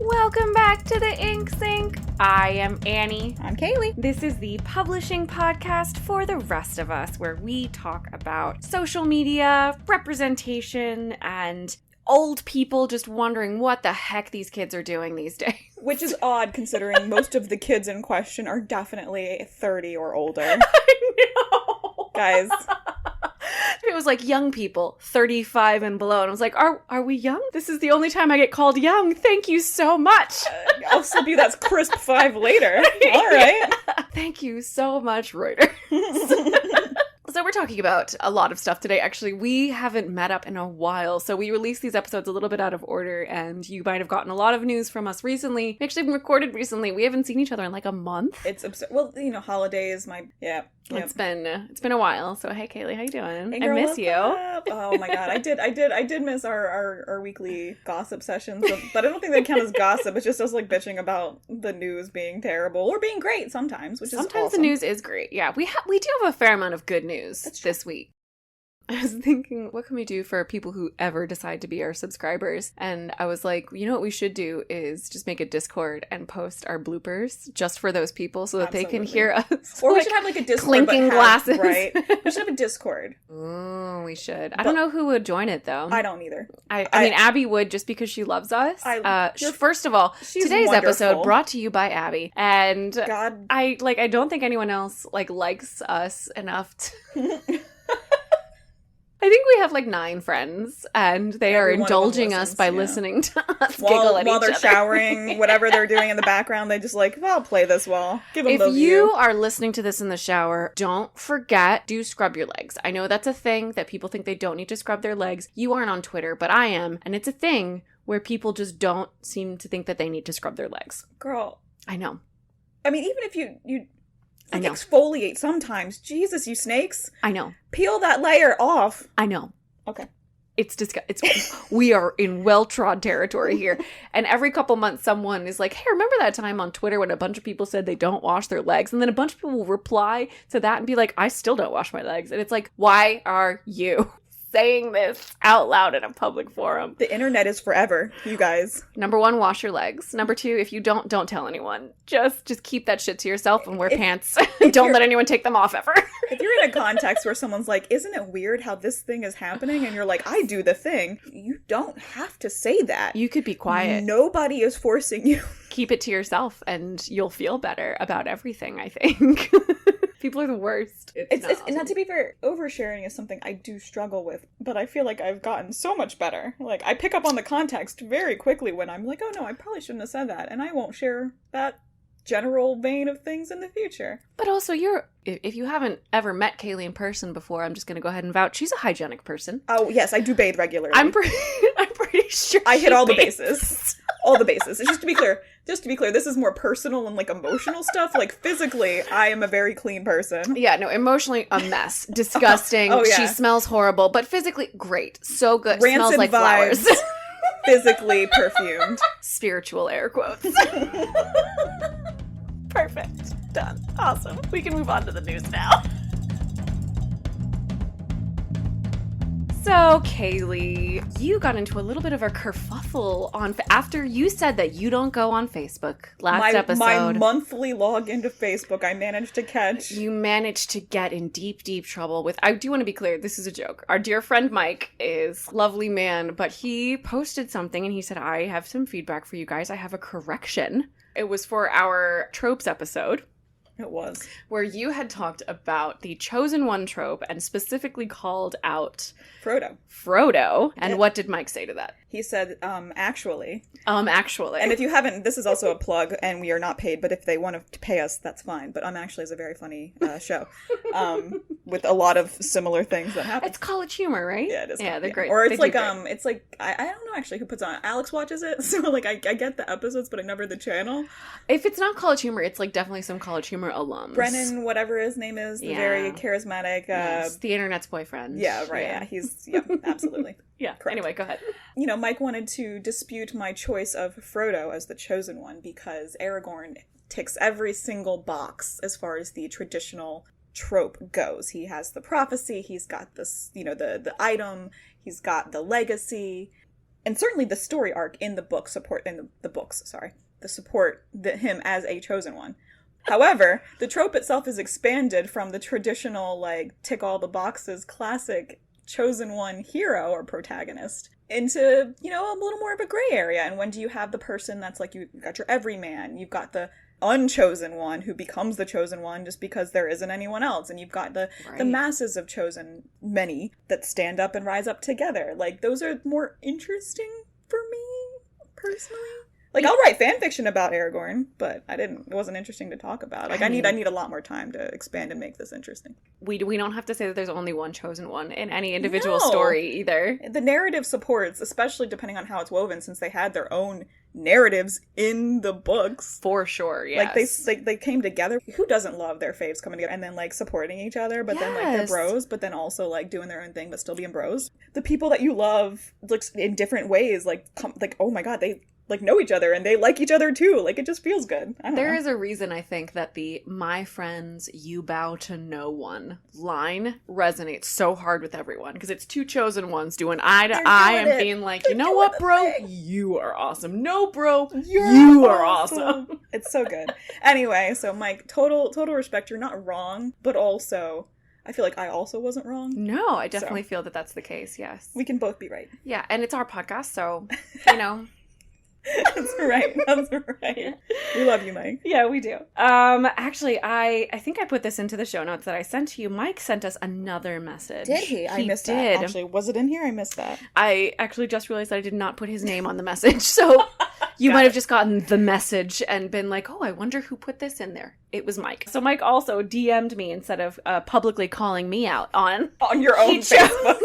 Welcome back to the Ink Sink. I am Annie. I'm Kaylee. This is the publishing podcast for the rest of us, where we talk about social media, representation, and old people just wondering what the heck these kids are doing these days. Which is odd, considering most of the kids in question are definitely 30 or older. I know. Guys. It was like young people, 35 and below. And I was like, are we young? This is the only time I get called young. Thank you so much. I'll slip you that crisp 5 later. All right. Thank you so much, Reuters. So we're talking about a lot of stuff today. Actually, we haven't met up in a while. So we released these episodes a little bit out of order, and you might have gotten a lot of news from us recently. We actually haven't recorded recently. We haven't seen each other in like a month. It's absurd. Well, holidays, It's been a while. So hey, Kaylee, how you doing? Hey, girl, I miss you. Oh my god, I did miss our weekly gossip sessions, but I don't think they count as gossip. It's just us like bitching about the news being terrible or being great sometimes, which is sometimes awesome. The news is great. Yeah, we do have a fair amount of good news this week. I was thinking, what can we do for people who ever decide to be our subscribers? And I was like, you know what we shoshould do is just make a Discord and post our bloopers just for those people so that they can hear us. Or we should have like a Discord. Clinking glasses. Right. We should have a Discord. Oh, we should. I don't know who would join it though. I don't either. I mean, Abby would just because she loves us. First of all, today's wonderful. Episode brought to you by Abby. And God. I don't think anyone else likes us enough to... I think we have 9 friends, and they are indulging us by listening to us giggle at each other. While they're showering, whatever they're doing in the background, they just I'll play this while. Give them If you are listening to this in the shower, don't forget to scrub your legs. I know that's a thing that people think they don't need to scrub their legs. You aren't on Twitter, but I am, and it's a thing where people just don't seem to think that they need to scrub their legs. Girl. I know. I mean, even if you I know. Exfoliate sometimes. Jesus, you snakes. I know. Peel that layer off. I know. Okay. It's we are in well-trod territory here. And every couple months someone is like, hey, remember that time on Twitter when a bunch of people said they don't wash their legs? And then a bunch of people will reply to that and be like, I still don't wash my legs. And it's like, why are you saying this out loud in a public forum? The internet is forever, you guys. Number 1, wash your legs. Number 2, if you don't tell anyone. Just keep that shit to yourself and wear pants. Don't let anyone take them off ever. If you're in a context where someone's like, isn't it weird how this thing is happening? And you're like, I do the thing. You don't have to say that. You could be quiet. Nobody is forcing you. Keep it to yourself and you'll feel better about everything, I think. People are the worst. It's not to be fair, oversharing is something I do struggle with, but I feel like I've gotten so much better. I pick up on the context very quickly when I'm like, oh no, I probably shouldn't have said that, and I won't share that general vein of things in the future. But also, if you haven't ever met Kaylee in person before, I'm just going to go ahead and vouch. She's a hygienic person. Oh, yes, I do bathe regularly. I'm pretty sure I hit all the bases. All the bases. Just to be clear, this is more personal and emotional stuff. Physically, I am a very clean person. Yeah, no, emotionally a mess. Disgusting. Oh, yeah. She smells horrible, but physically great. So good. Rancid Smells like vibes. flowers. Physically perfumed. Spiritual air quotes. Perfect. Done. Awesome. We can move on to the news now. So, Kaylee, you got into a little bit of a kerfuffle after you said that you don't go on Facebook last episode. My monthly login to Facebook, I managed to catch. You managed to get in deep, deep trouble with... I do want to be clear, this is a joke. Our dear friend Mike is a lovely man, but he posted something and he said, I have some feedback for you guys. I have a correction. It was for our tropes episode. It was. Where you had talked about the Chosen One trope and specifically called out... Frodo. And what did Mike say to that? He said, actually. Actually. And if you haven't, this is also a plug, and we are not paid, but if they want to pay us, that's fine. But Actually is a very funny show. With a lot of similar things that happen. It's college humor, right? Yeah, it is. Yeah, they're great. Or it's I don't know actually who puts on. Alex watches it, so I get the episodes, but I never the channel. If it's not college humor, it's definitely some college humor alums. Brennan, whatever his name is, the very charismatic. Yes, the internet's boyfriend. Yeah, right. Yeah, he's absolutely. Yeah. Correct. Anyway, go ahead. Mike wanted to dispute my choice of Frodo as the Chosen One because Aragorn ticks every single box as far as the traditional trope goes. He has the prophecy, he's got this, the item, he's got the legacy, and certainly the story arc in the book support, in the books, sorry, the support him as a chosen one. However, the trope itself is expanded from the traditional, like, tick all the boxes classic chosen one hero or protagonist into, you know, a little more of a gray area. And when do you have the person that's like, you've got your everyman, you've got the unchosen one who becomes the chosen one just because there isn't anyone else, and you've got the masses of chosen many that stand up and rise up together. Like, those are more interesting for me, personally. Like, I'll write fan fiction about Aragorn, but it wasn't interesting to talk about. Like, I need a lot more time to expand and make this interesting. We don't have to say that there's only one chosen one in any individual story either. The narrative supports, especially depending on how it's woven, since they had their own narratives in the books. For sure, yes. Like, they came together. Who doesn't love their faves coming together and then, like, supporting each other, but then, like, they're bros, but then also, like, doing their own thing, but still being bros? The people that you love, like, in different ways, like, oh my god, they like know each other and they like each other too. Like, it just feels good. There is a reason I think that the "my friends, you bow to no one" line resonates so hard with everyone, because it's two chosen ones doing eye to eye and being like, you know what, bro? You are awesome. No, bro, you are awesome. It's so good. Anyway, so Mike, total respect. You're not wrong, but also I feel like I also wasn't wrong. No, I definitely feel that that's the case. Yes, we can both be right. Yeah, and it's our podcast, so you know. That's right. We love you, Mike. Yeah, we do. Actually, I think I put this into the show notes that I sent to you. Mike sent us another message. Did he? I missed that. Actually, was it in here? I missed that. I actually just realized that I did not put his name on the message, so you might have just gotten the message and been like, oh, I wonder who put this in there. It was Mike. So Mike also DM'd me instead of publicly calling me out on your own Facebook.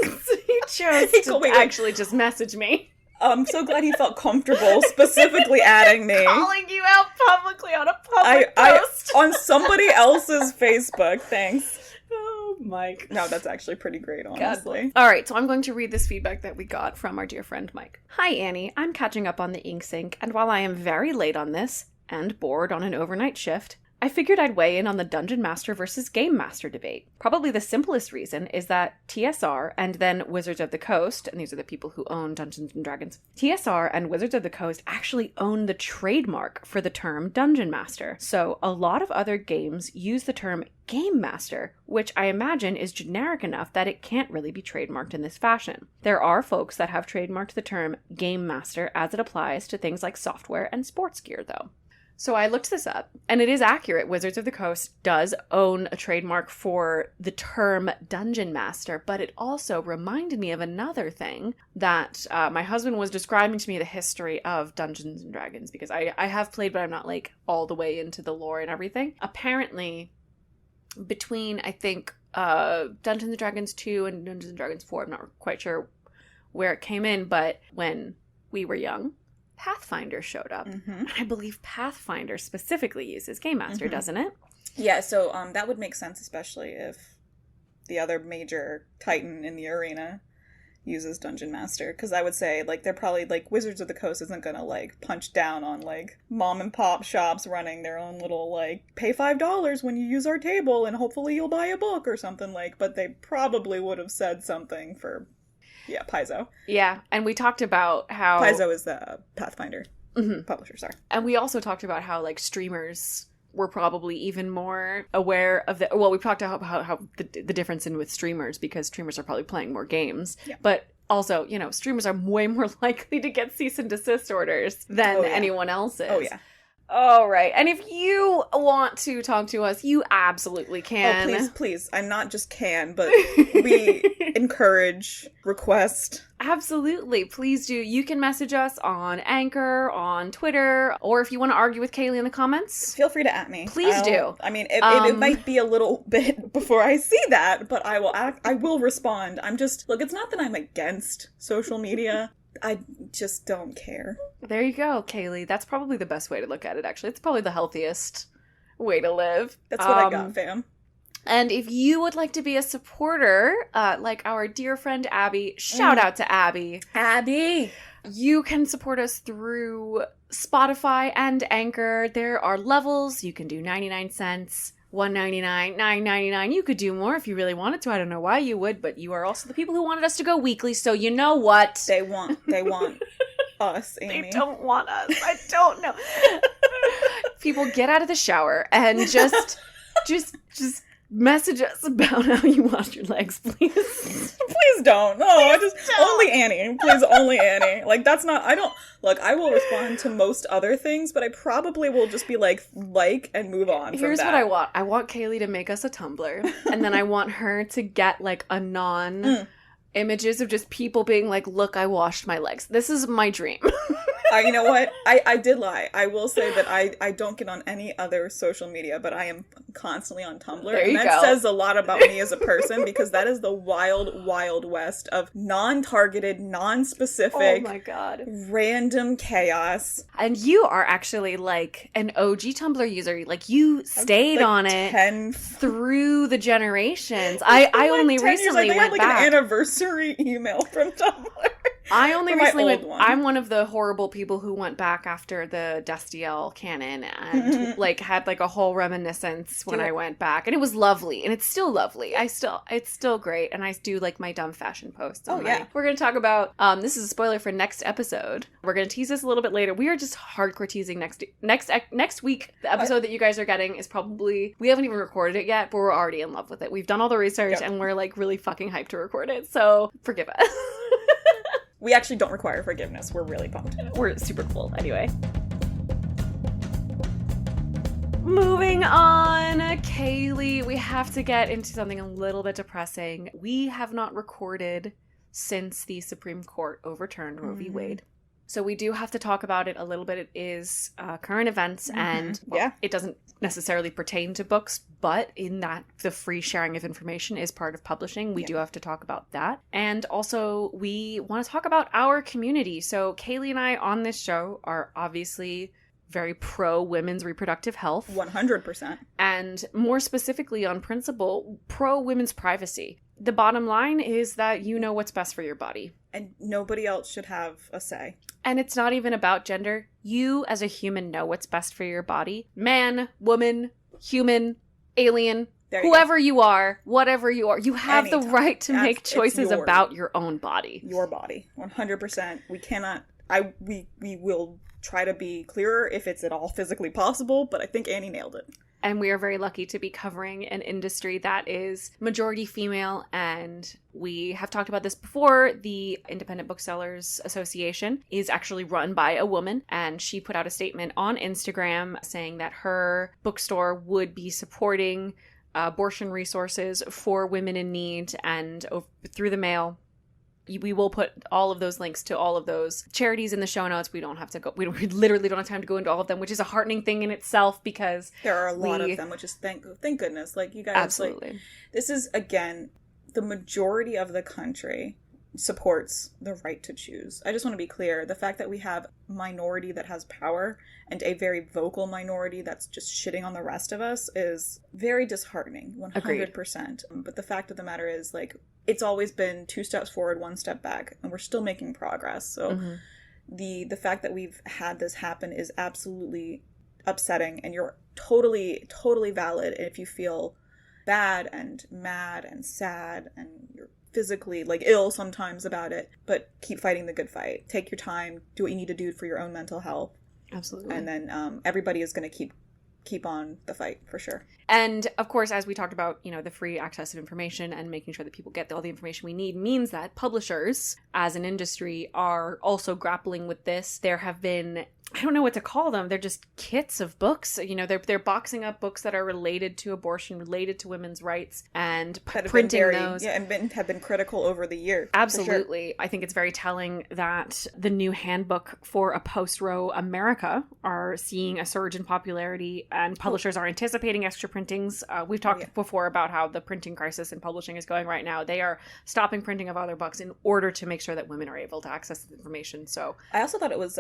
He chose to actually just message me. I'm so glad he felt comfortable specifically adding me. Calling you out publicly on a public post. On somebody else's Facebook. Thanks. Oh, Mike. No, that's actually pretty great, honestly. All right, so I'm going to read this feedback that we got from our dear friend Mike. Hi, Annie. I'm catching up on the ink sync, and while I am very late on this, and bored on an overnight shift, I figured I'd weigh in on the Dungeon Master versus Game Master debate. Probably the simplest reason is that TSR and then Wizards of the Coast, and these are the people who own Dungeons & Dragons, TSR and Wizards of the Coast actually own the trademark for the term Dungeon Master. So a lot of other games use the term Game Master, which I imagine is generic enough that it can't really be trademarked in this fashion. There are folks that have trademarked the term Game Master as it applies to things like software and sports gear, though. So I looked this up, and it is accurate. Wizards of the Coast does own a trademark for the term Dungeon Master, but it also reminded me of another thing that my husband was describing to me, the history of Dungeons & Dragons, because I have played, but I'm not, like, all the way into the lore and everything. Apparently, between, I think, Dungeons & Dragons 2 and Dungeons & Dragons 4, I'm not quite sure where it came in, but when we were young, Pathfinder showed up. Mm-hmm. And I believe Pathfinder specifically uses Game Master, doesn't it? Yeah, so that would make sense, especially if the other major titan in the arena uses Dungeon Master. Because I would say, like, they're probably, like, Wizards of the Coast isn't gonna, like, punch down on, like, mom and pop shops running their own little, like, pay $5 when you use our table and hopefully you'll buy a book or something, like, but they probably would have said something for... Yeah, Paizo. Yeah, and we talked about how... Paizo is the Pathfinder publisher, sorry. And we also talked about how, like, streamers were probably even more aware of the... Well, we talked about how the difference in with streamers, because streamers are probably playing more games. Yeah. But also, you know, streamers are way more likely to get cease and desist orders than anyone else is. Oh, yeah. All right. And if you want to talk to us, you absolutely can. Oh, please. I'm not just can, but we encourage, request. Absolutely. Please do. You can message us on Anchor, on Twitter, or if you want to argue with Kaylee in the comments, feel free to at me. Please do. I mean, it might be a little bit before I see that, but I will respond. I'm just, look, it's not that I'm against social media. I just don't care. There you go, Kaylee. That's probably the best way to look at it, actually. It's probably the healthiest way to live. That's what I got, fam. And if you would like to be a supporter, like our dear friend Abby, shout out to Abby. Abby! You can support us through Spotify and Anchor. There are levels. You can do 99 cents. $1.99, $9.99. You could do more if you really wanted to. I don't know why you would, but you are also the people who wanted us to go weekly, so you know what? They want us, Amy. They don't want us. I don't know. People, get out of the shower and just message us about how you wash your legs, please. Please don't. No, only Annie. Please, only Annie. Like, that's not, look, I will respond to most other things, but I probably will just be like, and move on. Here's from what that. I want. I want Kaylee to make us a Tumblr, and then I want her to get, like, images of just people being like, look, I washed my legs. This is my dream. You know what? I did lie. I will say that I don't get on any other social media, but I am constantly on Tumblr. There you and that go. says a lot about me as a person, because that is the wild, wild west of non-targeted, non-specific, oh my god, random chaos. And you are actually like an OG Tumblr user. Like, you stayed like on it through the generations. I only recently went went back. An anniversary email from Tumblr. I only recently went. One. I'm one of the horrible people who went back after the Destiel canon and like had like a whole reminiscence when I went back, and it was lovely, and it's still lovely. It's still great, and I do like my dumb fashion posts. We're gonna talk about. This is a spoiler for next episode. We're gonna tease this a little bit later. We are just hardcore teasing next week. The episode that you guys are getting is probably, we haven't even recorded it yet, but we're already in love with it. We've done all the research, and we're like really fucking hyped to record it. So forgive us. We actually don't require forgiveness. We're really pumped. We're super cool. Anyway. Moving on, Kaylee, we have to get into something a little bit depressing. We have not recorded since the Supreme Court overturned Roe v. Wade. So we do have to talk about it a little bit. It is current events, and it doesn't necessarily pertain to books, but in that the free sharing of information is part of publishing. We do have to talk about that. And also, we want to talk about our community. So Kaylee and I on this show are obviously very pro women's reproductive health. 100%. And more specifically on principle, pro women's privacy. The bottom line is that you know what's best for your body. And nobody else should have a say. And it's not even about gender. You as a human know what's best for your body. Man, woman, human, alien, whoever you are, whatever you are, you have the right to make choices about your own body. Your body. 100%. We cannot, we will try to be clearer if it's at all physically possible, but I think Annie nailed it. And we are very lucky to be covering an industry that is majority female. And we have talked about this before. The Independent Booksellers Association is actually run by a woman. And she put out a statement on Instagram saying that her bookstore would be supporting abortion resources for women in need and through the mail. We will put all of those links to all of those charities in the show notes. We don't have to go. We literally don't have time to go into all of them, which is a heartening thing in itself because there are a lot of them, which is thank goodness. Like, you guys, absolutely. Like, this is, again, the majority of the country supports the right to choose. I just want to be clear. The fact that we have a minority that has power and a very vocal minority that's just shitting on the rest of us is very disheartening. 100%. Agreed. But the fact of the matter is, like, it's always been 2 steps forward, 1 step back, and we're still making progress. So the fact that we've had this happen is absolutely upsetting, and you're totally, totally valid if you feel bad and mad and sad and you're physically like ill sometimes about it, but keep fighting the good fight. Take your time, do what you need to do for your own mental health. Absolutely. And then everybody is going to keep on the fight for sure. And of course, as we talked about, the free access of information and making sure that people get all the information we need means that publishers as an industry are also grappling with this. There have been, I don't know what to call them. They're just kits of books. They're boxing up books that are related to abortion, related to women's rights, and printing those. Yeah, and have been critical over the years. Absolutely. Sure. I think it's very telling that the new handbook for a post-Roe America are seeing a surge in popularity, and publishers are anticipating extra printings. We've talked before about how the printing crisis in publishing is going right now. They are stopping printing of other books in order to make sure that women are able to access the information. So I also thought it was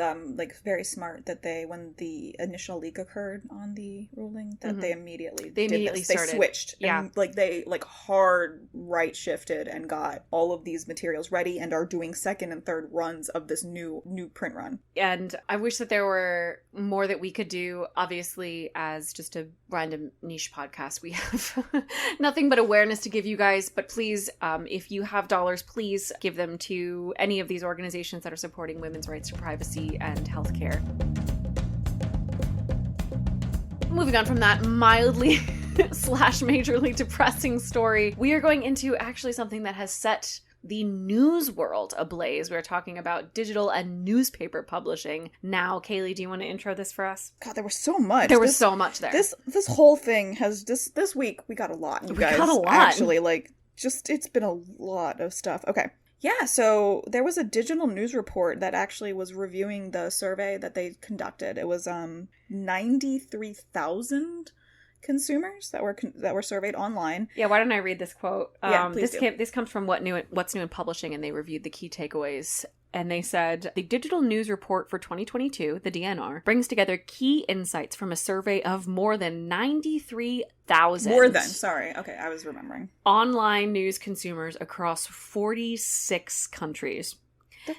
very smart smart that when the initial leak occurred on the ruling, that they immediately started. They switched. Yeah. And, they hard right shifted and got all of these materials ready and are doing second and third runs of this new print run. And I wish that there were more that we could do. Obviously, as just a random niche podcast, we have nothing but awareness to give you guys. But please, if you have dollars, please give them to any of these organizations that are supporting women's rights to privacy and healthcare. Moving on from that mildly / majorly depressing story, we are going into actually something that has set the news world ablaze. We're talking about digital and newspaper publishing. Now, Kaylee, do you want to intro this for us? God, there was so much. There was so much there. This whole thing has this week we got a lot. You guys, got a lot. Actually, it's been a lot of stuff. Okay. Yeah, so there was a digital news report that actually was reviewing the survey that they conducted. It was 93,000 consumers that were surveyed online. Yeah, why don't I read this quote? This comes from What's New in Publishing, and they reviewed the key takeaways. And they said, the Digital News Report for 2022, the DNR, brings together key insights from a survey of more than 93,000. Okay, I was remembering. Online news consumers across 46 countries.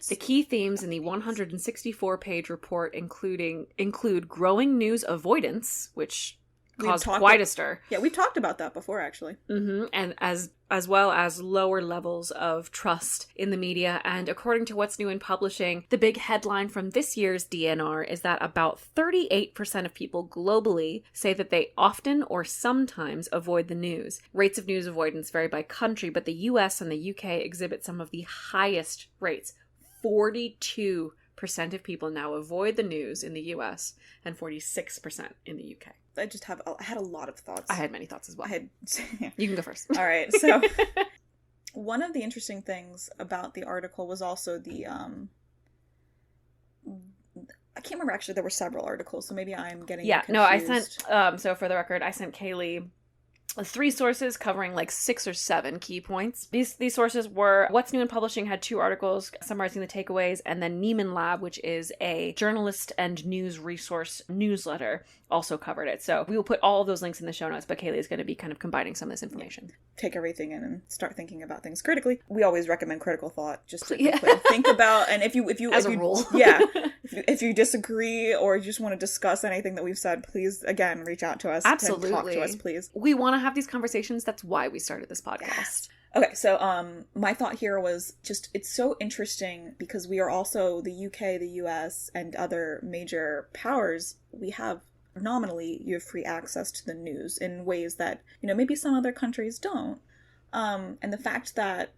The key themes in the 164-page report include growing news avoidance, which caused quite a stir. Yeah, we've talked about that before, actually. Mm-hmm. And as well as lower levels of trust in the media. And according to What's New in Publishing, the big headline from this year's DNR is that about 38% of people globally say that they often or sometimes avoid the news. Rates of news avoidance vary by country, but the US and the UK exhibit some of the highest rates. 42% of people now avoid the news in the US and 46% in the UK. I had a lot of thoughts. I had many thoughts as well. Yeah. You can go first. All right. So one of the interesting things about the article was also the I can't remember, actually. There were several articles, so maybe I'm getting confused. No, I sent so for the record, I sent Kaylee 3 sources covering 6 or 7 key points. These sources were What's New in Publishing had 2 articles summarizing the takeaways, and then Neiman Lab, which is a journalist and news resource newsletter, also covered it. So we will put all of those links in the show notes, but Kaylee is going to be kind of combining some of this information. Take everything in and start thinking about things critically. We always recommend critical thought, just to be clear. Think about, and if you rule. Yeah. If you disagree or you just want to discuss anything that we've said, please, again, reach out to us. Absolutely. Talk to us, please. We want to have these conversations. That's why we started this podcast. Yes. Okay, so my thought here was just, it's so interesting because we are also the UK, the US, and other major powers. We have, nominally, you have free access to the news in ways that, maybe some other countries don't. And the fact that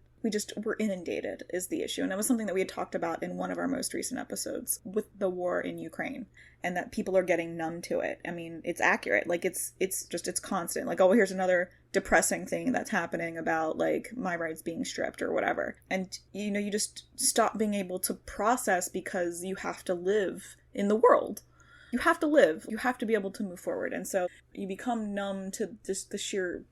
we're inundated is the issue. And that was something that we had talked about in one of our most recent episodes with the war in Ukraine, and that people are getting numb to it. I mean, it's accurate. It's constant. Oh, here's another depressing thing that's happening about my rights being stripped or whatever. And, you just stop being able to process because you have to live in the world. You have to live. You have to be able to move forward. And so you become numb to just to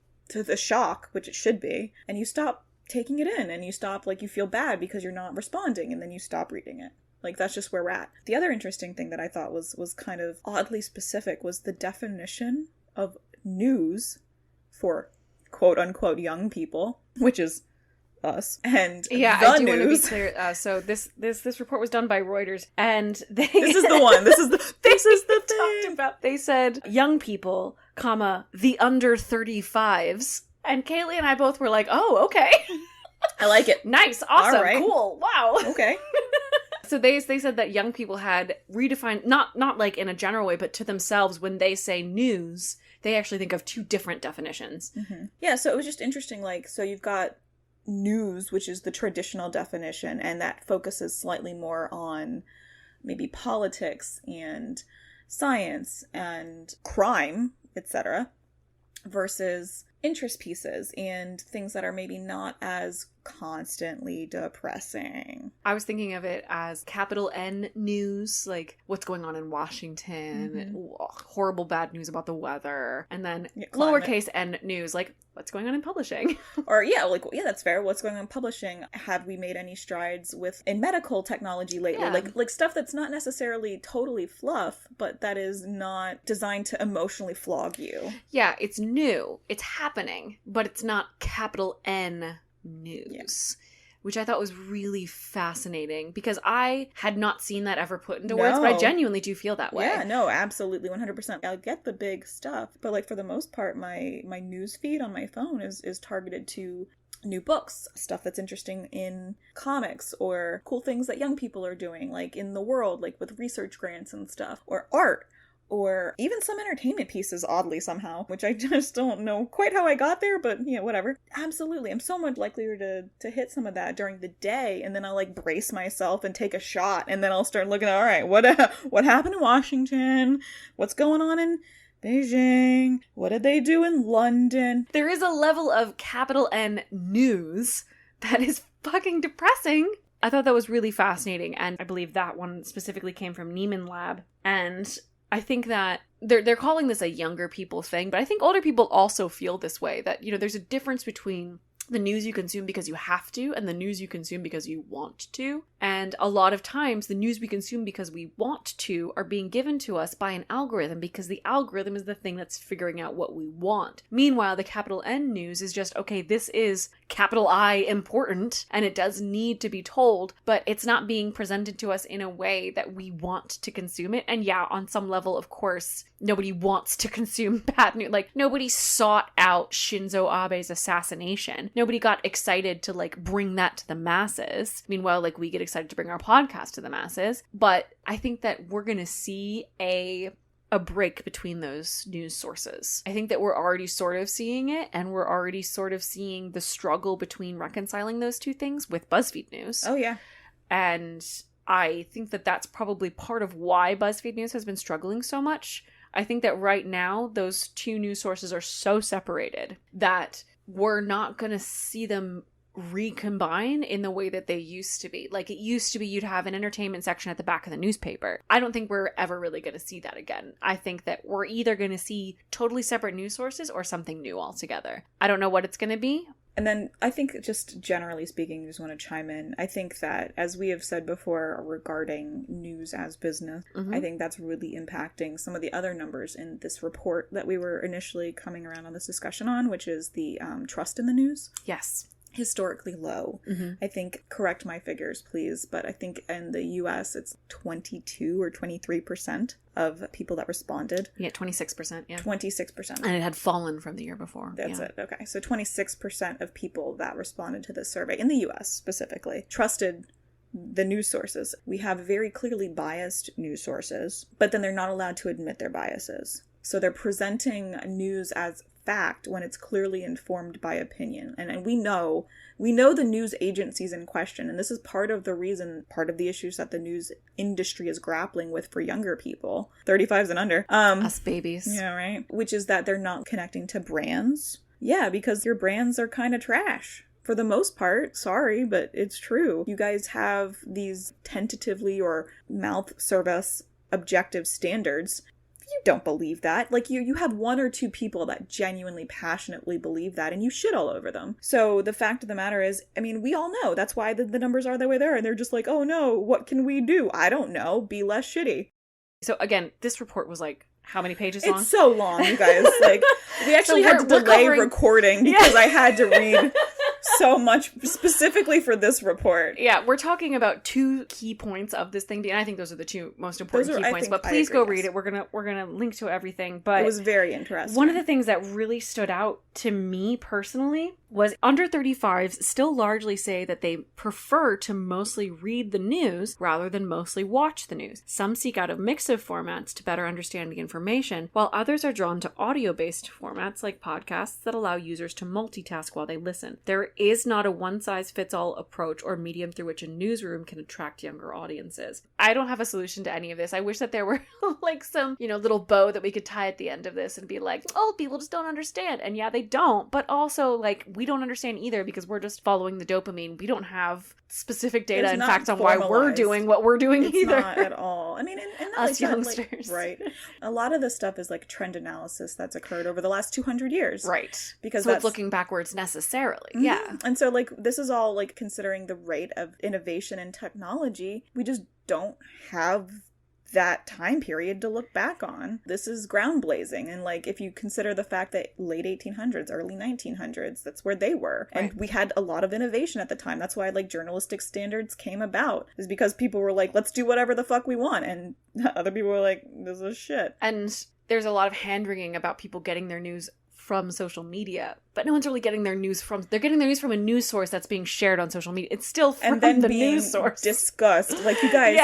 the shock, which it should be, and you stop taking it in, and you stop, you feel bad because you're not responding, and then you stop reading it. That's just where we're at. The other interesting thing that I thought was kind of oddly specific was the definition of news for quote-unquote young people, which is us, and I do want to be clear. So this report was done by Reuters, and this is the one. This is the thing. They said young people, the under 35s. And Kaylee and I both were like, oh, okay. I like it. Nice. Awesome. Right. Cool. Wow. Okay. So they said that young people had redefined, not in a general way, but to themselves, when they say news, they actually think of 2 different definitions. Mm-hmm. Yeah, so it was just interesting. So you've got news, which is the traditional definition, and that focuses slightly more on maybe politics and science and crime, etc., versus interest pieces and things that are maybe not as constantly depressing. I was thinking of it as capital N news, like what's going on in Washington, horrible bad news about the weather, and then lowercase n news, like what's going on in publishing. Or that's fair. What's going on in publishing? Have we made any strides in medical technology lately? Yeah. Like stuff that's not necessarily totally fluff, but that is not designed to emotionally flog you. Yeah, it's new. It's happening, but it's not capital N news, which I thought was really fascinating because I had not seen that ever put into words, but I genuinely do feel that way. Yeah, no, absolutely, 100%. I'll get the big stuff, but like for the most part, my news feed on my phone is targeted to new books, stuff that's interesting in comics, or cool things that young people are doing, like in the world, like with research grants and stuff, or art. Or even some entertainment pieces, oddly somehow, which I just don't know quite how I got there, but whatever. Absolutely. I'm so much likelier to hit some of that during the day, and then I'll like brace myself and take a shot, and then I'll start looking at, all right, what happened in Washington? What's going on in Beijing? What did they do in London? There is a level of capital N news that is fucking depressing. I thought that was really fascinating, and I believe that one specifically came from Neiman Lab, and I think that they're calling this a younger people thing, but I think older people also feel this way, that, there's a difference between the news you consume because you have to and the news you consume because you want to. And a lot of times the news we consume because we want to are being given to us by an algorithm, because the algorithm is the thing that's figuring out what we want. Meanwhile, the capital N news is just, okay, this is capital I important and it does need to be told, but it's not being presented to us in a way that we want to consume it. And yeah, on some level, of course, nobody wants to consume bad news. Like, nobody sought out Shinzo Abe's assassination. Nobody got excited to like bring that to the masses. Meanwhile, like, we get excited to bring our podcast to the masses. But I think that we're going to see a break between those news sources. I think that we're already sort of seeing it, and we're already sort of seeing the struggle between reconciling those two things with BuzzFeed News. Oh, yeah. And I think that that's probably part of why BuzzFeed News has been struggling so much. I think that right now, those two news sources are so separated that we're not going to see them recombine in the way that they used to be. Like, it used to be you'd have an entertainment section at the back of the newspaper. I don't think we're ever really going to see that again. I think that we're either going to see totally separate news sources or something new altogether. I don't know what it's going to be. And then I think, just generally speaking, I just want to chime in. I think that, as we have said before regarding news as business, I think that's really impacting some of the other numbers in this report that we were initially coming around on this discussion on, which is the trust in the news. Yes. Historically low. I think, correct my figures, please, but I think in the US it's 22 or 23% of people that responded. Yeah, 26%. Yeah. 26%. And it had fallen from the year before. That's it. Okay. So 26% of people that responded to this survey in the US specifically trusted the news sources. We have very clearly biased news sources, but then they're not allowed to admit their biases. So they're presenting news as fact when it's clearly informed by opinion. And we know the news agencies in question, and this is part of the issues that the news industry is grappling with for younger people, 35s and under. Us babies. Yeah, right. Which is that they're not connecting to brands. Yeah, because your brands are kind of trash. For the most part, sorry, but it's true. You guys have these tentatively or mouth service objective standards. You don't believe that. Like, you have one or two people that genuinely, passionately believe that, and you shit all over them. So the fact of the matter is, I mean, we all know that's why the numbers are the way they are, and they're just like, oh no, what can we do? I don't know. Be less shitty. So again, this report was like, how many pages long? It's so long, you guys. Like, we actually had to delay recording because I had to read so much specifically for this report. Yeah, we're talking about two key points of this thing, and I think those are the two most important key points. But please go read it. We're gonna link to everything. But it was very interesting. One of the things that really stood out to me personally was under 35s still largely say that they prefer to mostly read the news rather than mostly watch the news. Some seek out a mix of formats to better understand the information, while others are drawn to audio-based formats like podcasts that allow users to multitask while they listen. There is not a one-size-fits-all approach or medium through which a newsroom can attract younger audiences. I don't have a solution to any of this. I wish that there were like some, little bow that we could tie at the end of this and be like, oh, people just don't understand. And yeah, they don't. But also, like, we don't understand either because we're just following the dopamine. We don't have specific data and facts on why we're doing what we're doing either. Not at all. I mean, and us youngsters. Right. A lot of this stuff is like trend analysis that's occurred over the last 200 years. Right. Because so it's looking backwards necessarily. Mm-hmm. Yeah. And so like this is all like considering the rate of innovation and technology. We just don't have that time period to look back on. This is groundblazing. And like if you consider the fact that late 1800s, early 1900s, that's where they were. Right. And we had a lot of innovation at the time. That's why like journalistic standards came about, is because people were like, let's do whatever the fuck we want. And other people were like, this is shit. And there's a lot of hand-wringing about people getting their news from social media, but no one's really getting their news from, they're getting their news from a news source that's being shared on social media. It's still from the news source. Discussed. Like, you guys,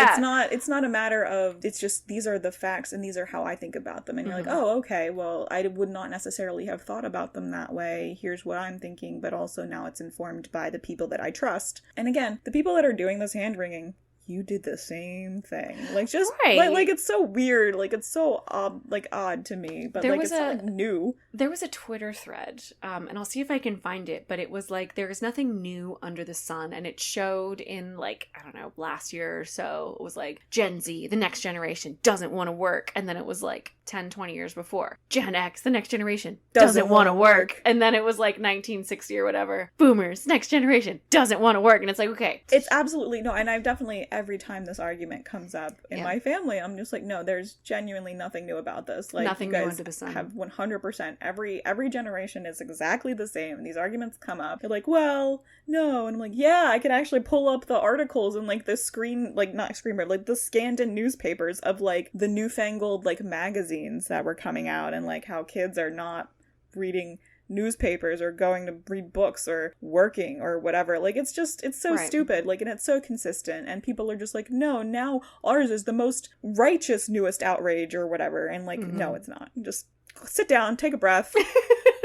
it's not a matter of, it's just, these are the facts and these are how I think about them. And you're like, oh, okay, well, I would not necessarily have thought about them that way. Here's what I'm thinking, but also now it's informed by the people that I trust. And again, the people that are doing this hand-wringing, you did the same thing. Like, just like it's so weird. Like, it's so odd to me. But it's not new. There was a Twitter thread, and I'll see if I can find it. But it was like, there is nothing new under the sun, and it showed in like, I don't know, last year or so. It was like Gen Z, the next generation, doesn't want to work, and then it was like 10, 20 years before, Gen X, the next generation, doesn't want to work, and then it was like 1960 or whatever, Boomers, next generation, doesn't want to work, and it's like, okay, it's absolutely no. And I've definitely, every time this argument comes up in my family, I'm just like, no, there's genuinely nothing new about this. Like, nothing you guys new under the sun. Have 100%. Every generation is exactly the same. And these arguments come up. They're like, well, no. And I'm like, yeah, I can actually pull up the articles and like the screen, like not screen, but like the scanned in newspapers of like the newfangled like magazines that were coming out, and like how kids are not reading newspapers or going to read books or working or whatever. Like, it's so stupid. Like, and it's so consistent, and people are just like, no, now ours is the most righteous newest outrage or whatever. And like, no, it's not. Just sit down, take a breath,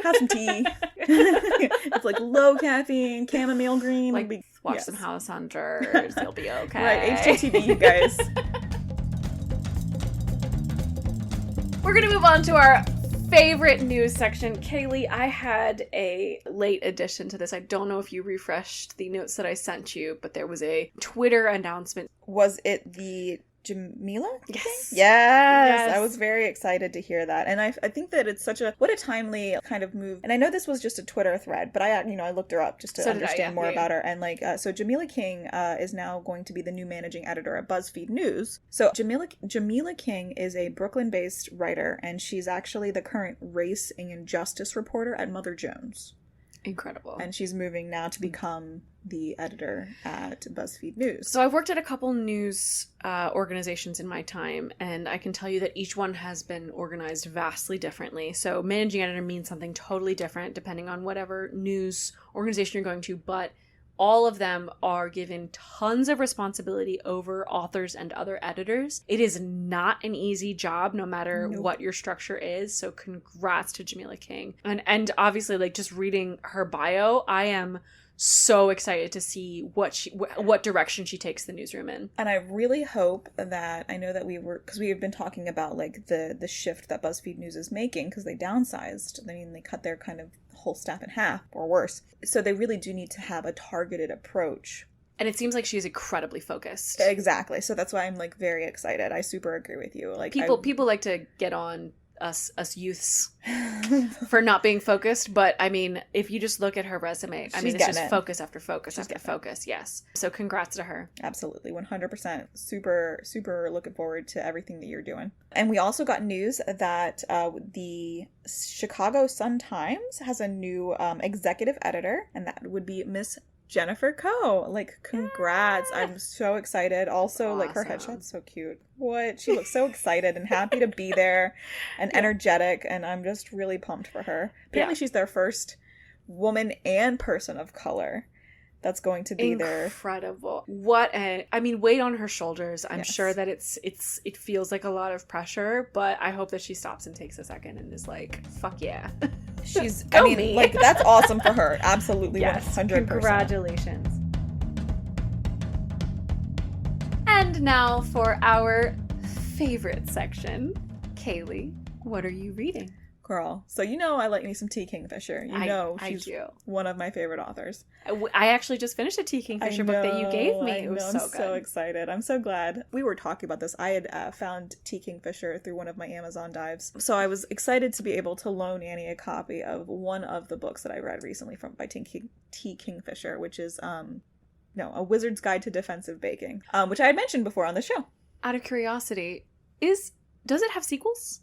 have some tea. It's like low caffeine, chamomile green. Like, watch some House Hunters. You'll be okay. Right, HGTV, you guys. We're gonna move on to our favorite news section. Kaylee, I had a late addition to this. I don't know if you refreshed the notes that I sent you, but there was a Twitter announcement. Was it the Jamila? Yes. Yes. I was very excited to hear that. And I think that it's what a timely kind of move. And I know this was just a Twitter thread, but I looked her up just to understand more about her. And like, so Jamila King is now going to be the new managing editor at BuzzFeed News. So Jamila King is a Brooklyn-based writer, and she's actually the current race and justice reporter at Mother Jones. Incredible. And she's moving now to become the editor at BuzzFeed News. So I've worked at a couple news organizations in my time, and I can tell you that each one has been organized vastly differently. So managing editor means something totally different depending on whatever news organization you're going to, but all of them are given tons of responsibility over authors and other editors. It is not an easy job, no matter what your structure is. So congrats to Jamila King. And obviously, like, just reading her bio, I am so excited to see what direction she takes the newsroom in. And I really hope that, I know that because we have been talking about like the shift that BuzzFeed News is making, because they downsized. I mean, they cut their kind of whole staff in half or worse. So they really do need to have a targeted approach. And it seems like she's incredibly focused. Exactly. So that's why I'm like very excited. I super agree with you. Like, people like to get on us youths for not being focused, but I mean, if you just look at her resume, I mean, it's just focus after focus after focus. Yes. So congrats to her. Absolutely. 100%. Super looking forward to everything that you're doing. And we also got news that the Chicago Sun-Times has a new executive editor, and that would be Miss Jennifer Coe. Like, congrats. I'm so excited. Also, awesome. Like, her headshot's so cute. What? She looks so excited and happy to be there and energetic, and I'm just really pumped for her. Apparently she's their first woman and person of color that's going to be there. Incredible. Weight on her shoulders. I'm sure that it feels like a lot of pressure, but I hope that she stops and takes a second and is like, fuck yeah. she's, Go I mean, me. like, that's awesome for her. Absolutely, Yes, 100%. congratulations. And now for our favorite section. Kaylee, what are you reading? Girl, so you know I like me some T. Kingfisher. You know she's one of my favorite authors. I actually just finished a T. Kingfisher book that you gave me. It was so good. I'm so excited. I'm so glad. We were talking about this. I had found T. Kingfisher through one of my Amazon dives. So I was excited to be able to loan Annie a copy of one of the books that I read recently by T. Kingfisher, which is A Wizard's Guide to Defensive Baking, which I had mentioned before on the show. Out of curiosity, does it have sequels?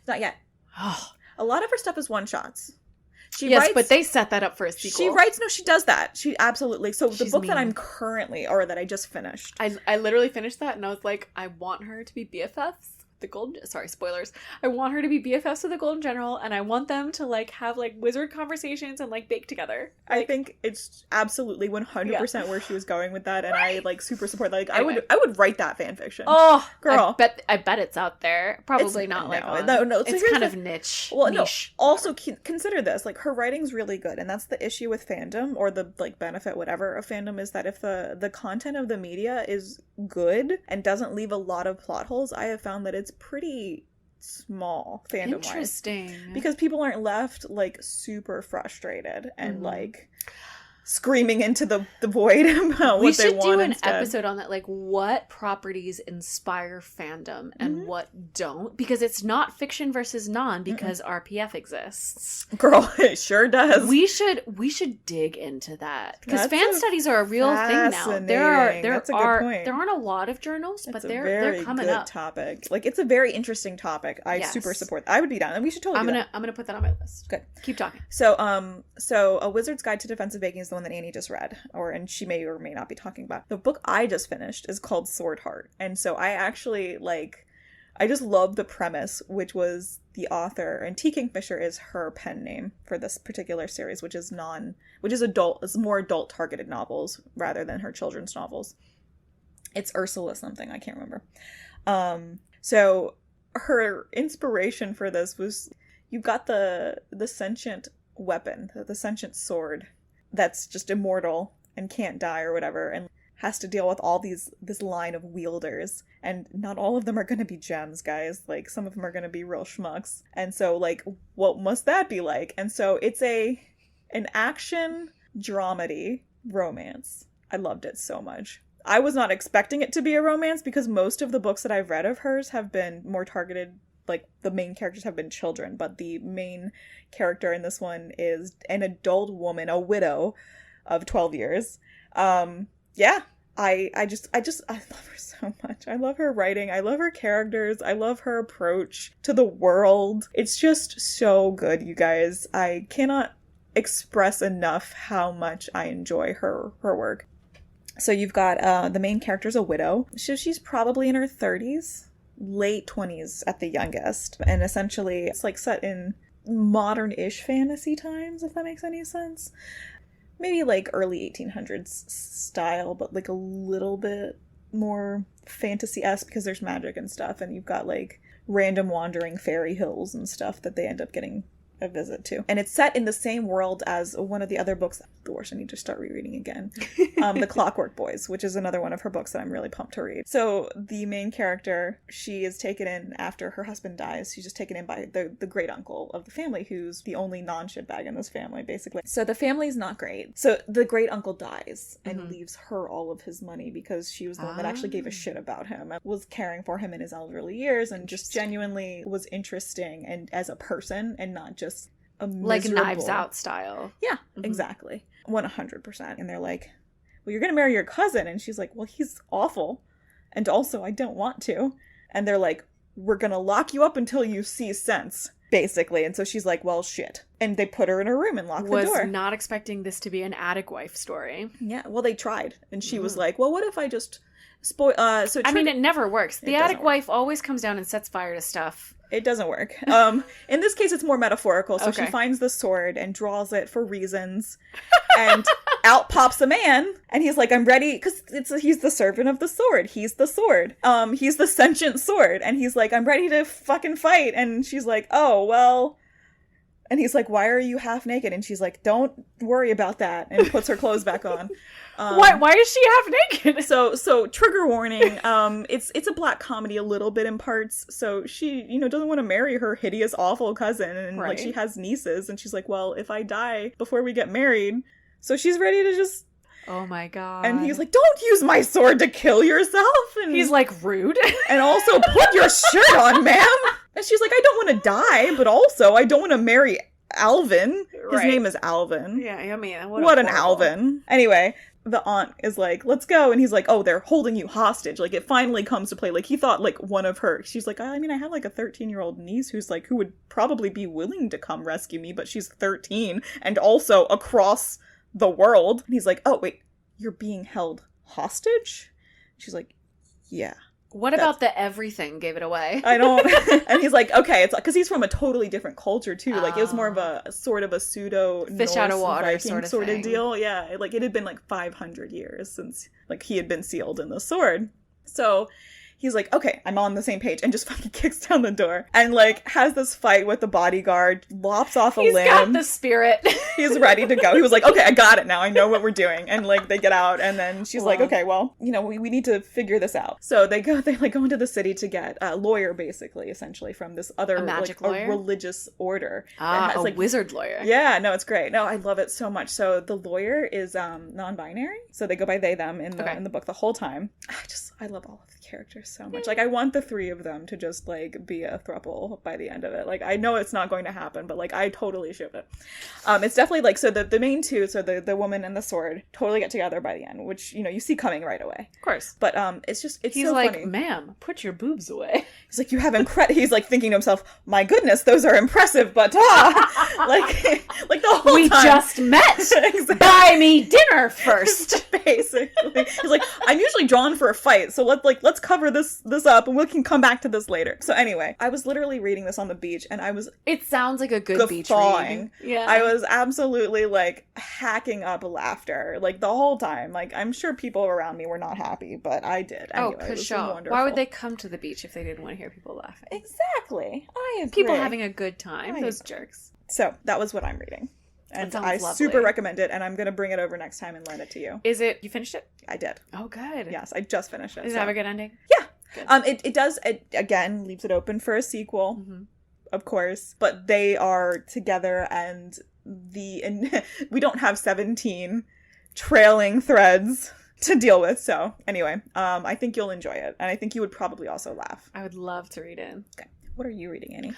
Not yet. Oh. A lot of her stuff is one-shots. She yes, writes, but they set that up for a sequel. She does that. She absolutely. So the book mean. that I'm currently, or that I just finished. I literally finished that and I was like, I want her to be BFFs. Spoilers. I want her to be BFFs with the Golden General, and I want them to like have like wizard conversations and like bake together. I think it's absolutely 100% where she was going with that, and I like super support that. Like Anyway. I would write that fan fiction. Oh, girl, I bet it's out there. Probably not like no. It's kind of niche. Well, niche. No. Also, consider this: like her writing's really good, and that's the issue with fandom, or the like benefit, whatever, of fandom is that if the content of the media is good and doesn't leave a lot of plot holes, I have found that it's pretty small fandom-wise. Interesting. Because people aren't left like super frustrated and like screaming into the void about what they want. We should do an episode on that, like what properties inspire fandom and what don't, because it's not fiction versus non, because RPF exists. Girl, it sure does. We should dig into that, because fan studies are a real thing now. There aren't a lot of journals, but they're coming up. Topic. Like it's a very interesting topic. I super support. I would be down, and we should totally. I'm gonna put that on my list. Good. Keep talking. So A Wizard's Guide to Defensive Baking is the one that Annie just read, and she may or may not be talking about. The book I just finished is called Sword Heart, and so I actually I just love the premise, which was the author, and T. Kingfisher is her pen name for this particular series, which is more adult targeted novels rather than her children's novels. It's Ursula something, I can't remember. So her inspiration for this was, you've got the sentient weapon, the sentient sword that's just immortal and can't die or whatever, and has to deal with all this line of wielders, and not all of them are going to be gems, guys. Like some of them are going to be real schmucks, and so like what must that be like? And so it's an action dramedy romance. I loved it so much. I was not expecting it to be a romance, because most of the books that I've read of hers have been more targeted, like the main characters have been children, but the main character in this one is an adult woman, a widow of 12 years. I love her so much. I love her writing. I love her characters. I love her approach to the world. It's just so good, you guys. I cannot express enough how much I enjoy her work. So you've got the main character's a widow. She's probably in her 30s. Late 20s at the youngest, and essentially it's like set in modern-ish fantasy times, if that makes any sense. Maybe like early 1800s style, but like a little bit more fantasy-esque, because there's magic and stuff, and you've got like random wandering fairy hills and stuff that they end up getting a visit to. And it's set in the same world as one of the other books. The worst, I need to start rereading again. The Clockwork Boys, which is another one of her books that I'm really pumped to read. So the main character, she is taken in after her husband dies. She's just taken in by the great uncle of the family, who's the only non-shitbag in this family, basically. So the family's not great. So the great uncle dies and leaves her all of his money, because she was the one that actually gave a shit about him, and was caring for him in his elderly years, and just genuinely was interesting and as a person, and not just a miserable... Like Knives Out style. Yeah, exactly. 100%. And they're like, well, you're gonna marry your cousin. And she's like, well, he's awful, and also I don't want to. And they're like, we're gonna lock you up until you see sense, basically. And so she's like, well, shit. And they put her in her room and lock the door. Was not expecting this to be an attic wife story. Yeah, well, they tried. And she was like, well, what if I just spoil... I mean, it never works. The attic wife always comes down and sets fire to stuff. It doesn't work. In this case, it's more metaphorical. So she finds the sword and draws it for reasons. And out pops a man. And he's like, I'm ready. Because he's the servant of the sword. He's the sword. He's the sentient sword. And he's like, I'm ready to fucking fight. And she's like, oh, well, And he's like, why are you half naked? And she's like, don't worry about that. And puts her clothes back on. Why is she half naked? So trigger warning. It's a black comedy a little bit in parts. So she, doesn't want to marry her hideous, awful cousin. And like she has nieces. And she's like, well, if I die before we get married. So she's ready to just... Oh my god. And he's like, don't use my sword to kill yourself. And he's like, rude. And also, put your shirt on, ma'am. And she's like, I don't want to die, but also I don't want to marry Alvin. His name is Alvin. Yeah, I mean, what an Alvin. Anyway, the aunt is like, let's go. And he's like, oh, they're holding you hostage. Like, it finally comes to play. Like, he thought, like, one of her. She's like, I mean, I have, like, a 13-year-old niece who's, like, who would probably be willing to come rescue me, but she's 13 and also across the world. And he's like, oh, wait, you're being held hostage? She's like, yeah. What about the everything gave it away? I don't... And he's like, okay, it's because he's from a totally different culture, too. Like, it was more of a sort of a pseudo fish out of water Viking sort of deal. Yeah, like, it had been, like, 500 years since, like, he had been sealed in the sword. So... he's like, okay, I'm on the same page, and just fucking kicks down the door. And, like, has this fight with the bodyguard, lops off a limb. He's got the spirit. He's ready to go. He was like, okay, I got it now. I know what we're doing. And, like, they get out, and then she's like, okay, well, we need to figure this out. So they go into the city to get a lawyer, basically, essentially, from this other, a magic lawyer? A religious order. A wizard lawyer. Yeah, no, it's great. No, I love it so much. So the lawyer is non-binary. So they go by they, them in the book the whole time. I love all of the characters so much. Like, I want the three of them to just, like, be a throuple by the end of it. Like, I know it's not going to happen, but, like, I totally ship it. It's definitely, like, so the main two, so the woman and the sword, totally get together by the end, which, you see coming right away. Of course. But, it's He's so like, funny. ma'am, put your boobs away. He's like, you have he's, like, thinking to himself, my goodness, those are impressive, but, like the whole we time. We just met! Exactly. Buy me dinner first! Basically. He's like, I'm usually drawn for a fight, so let's cover this up, and we can come back to this later. So anyway, I was literally reading this on the beach, and I was... It sounds like a good beach read. Yeah. I was absolutely, like, hacking up laughter, like, the whole time. Like, I'm sure people around me were not happy, but I did. Anyway, oh, for sure. Why would they come to the beach if they didn't want to hear people laughing? Exactly. I agree. People having a good time. Those jerks. So, that was what I'm reading. And I super recommend it, and I'm going to bring it over next time and lend it to you. Is it... You finished it? I did. Oh, good. Yes, I just finished it. Does it have a good ending? Yeah. Good. It does, again, leaves it open for a sequel, of course, but they are together, and we don't have 17 trailing threads to deal with, so anyway, I think you'll enjoy it, and I think you would probably also laugh. I would love to read it. Okay. What are you reading, Annie?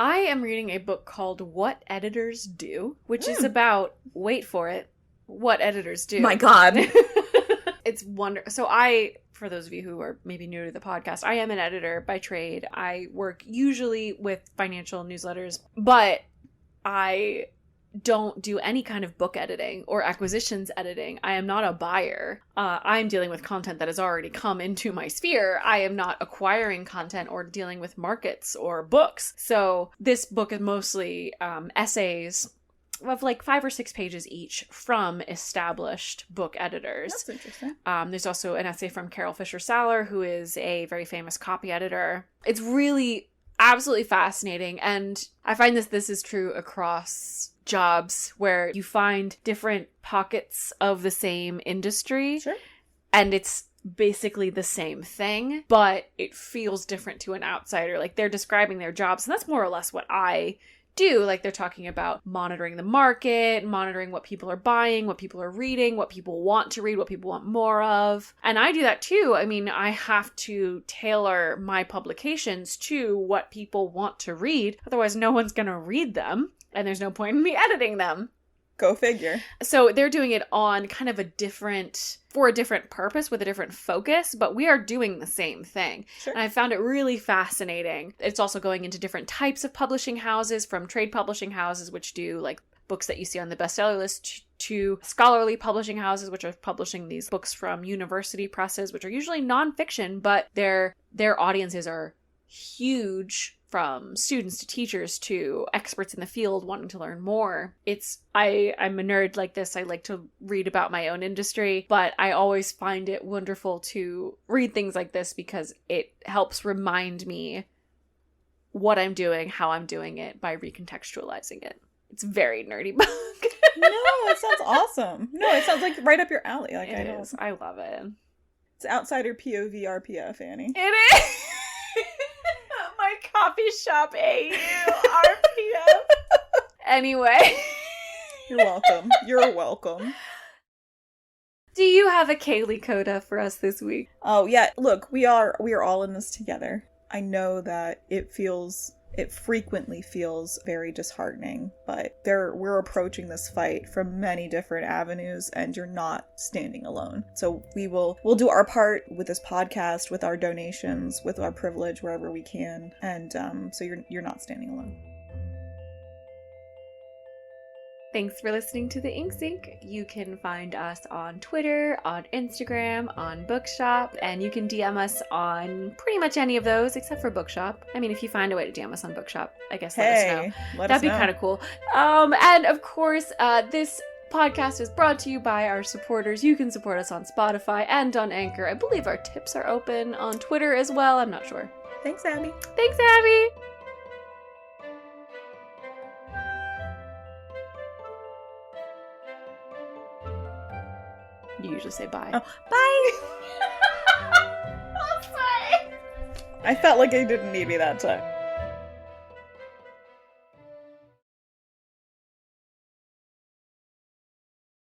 I am reading a book called What Editors Do, which is about, wait for it, what editors do. My God. It's So for those of you who are maybe new to the podcast, I am an editor by trade. I work usually with financial newsletters, but I don't do any kind of book editing or acquisitions editing. I am not a buyer. I'm dealing with content that has already come into my sphere. I am not acquiring content or dealing with markets or books. So this book is mostly essays of like 5 or 6 pages each from established book editors. That's interesting. There's also an essay from Carol Fisher-Saller, who is a very famous copy editor. It's really absolutely fascinating, and I find this is true across jobs where you find different pockets of the same industry. Sure. And it's basically the same thing, but it feels different to an outsider. Like, they're describing their jobs, and that's more or less what I do. Like, they're talking about monitoring the market, monitoring what people are buying, what people are reading, what people want to read, what people want more of. And I do that too. I mean, I have to tailor my publications to what people want to read. Otherwise, no one's going to read them, and there's no point in me editing them. Go figure. So they're doing it on kind of for a different purpose with a different focus, but we are doing the same thing. Sure. And I found it really fascinating. It's also going into different types of publishing houses, from trade publishing houses, which do like books that you see on the bestseller list, to scholarly publishing houses, which are publishing these books from university presses, which are usually nonfiction, but their audiences are huge, from students to teachers to experts in the field wanting to learn more. I'm a nerd like this. I like to read about my own industry, but I always find it wonderful to read things like this because it helps remind me what I'm doing, how I'm doing it by recontextualizing it. It's a very nerdy book. No, it sounds awesome. No, it sounds like right up your alley. Like It is. I love it. It's outsider POV RPF, Annie. It is. My coffee shop AU RPF. Anyway. You're welcome. You're welcome. Do you have a Kaylee coda for us this week? Oh yeah, look, we are all in this together. I know that it frequently feels very disheartening, but we're approaching this fight from many different avenues, and you're not standing alone. So we'll do our part with this podcast, with our donations, with our privilege wherever we can, and so you're not standing alone. Thanks for listening to The Ink Sink. You can find us on Twitter, on Instagram, on Bookshop, and you can DM us on pretty much any of those except for Bookshop. I mean, if you find a way to DM us on Bookshop, I guess let us know. That'd be kind of cool. And of course, this podcast is brought to you by our supporters. You can support us on Spotify and on Anchor. I believe our tips are open on Twitter as well. I'm not sure. Thanks, Abby. Thanks, Abby. You usually say bye. Oh, bye! I'm sorry. I felt like it didn't need me that time.